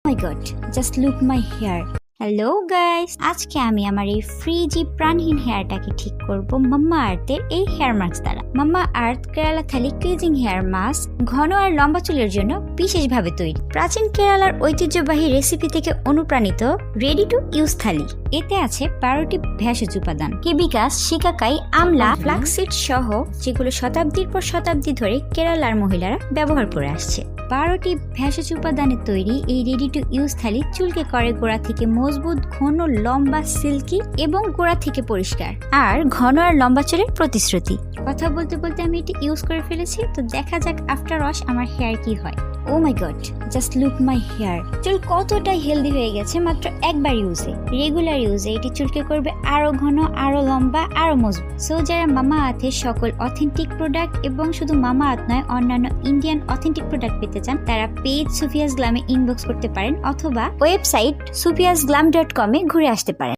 My God, just look my hair. Hello guys, আজকে আমি আমার এই ফ্রিজি প্রাণহীন হেয়ারটাকে ঠিক করব মাম্মা আর্থের এই হেয়ার মাস্ক দ্বারা। মাম্মা আর্থ কেরালা থালি ক্লিজিং হেয়ার মাস্ক ঘন আর লম্বা চুলের জন্য বিশেষভাবে তৈরি। প্রাচীন কেরালার ঐতিহ্যবাহী রেসিপি থেকে অনুপ্রাণিত রেডি টু ইউজ থালি। এতে আছে 12টি ভেষজ উপাদান, হিবিস্কাস, শিকাকাই, আমলা, ফ্লাক্সিড সহ, যেগুলো শতাব্দীর পর শতাব্দী ধরে কেরালার মহিলারা ব্যবহার করে আসছে। 12টি ভেষজ উপাদানে তৈরি এই রেডি টু ইউজ থালি চুলকে করে গোড়া থেকে মজবুত, ঘন, লম্বা, সিল্কি এবং গোড়া থেকে পরিষ্কার, আর ঘন আর লম্বা চুলের প্রতিশ্রুতি। কথা বলতে বলতে আমি এটি ইউজ করে ফেলেছি, তো দেখা যাক আফটার ওয়াশ আমার হেয়ার কি হয়। Oh my God, just look my hair. চুল কতটাই হেলদি হয়ে গেছে মাত্র একবার ইউজে। রেগুলার ইউজে এটি চুলকে করবে আরো ঘন, আরো লম্বা, আরো মজবুত। সো যারা মামা আর্থের সকল অথেন্টিক প্রোডাক্ট এবং শুধু মামা আর্থ নয় অন্যান্য ইন্ডিয়ান অথেন্টিক প্রোডাক্ট পেতে চান, তারা পেজ সুফিয়াস গ্লামে ইনবক্স করতে পারেন অথবা ওয়েবসাইট sufiasglam.com ঘুরে আসতে পারেন।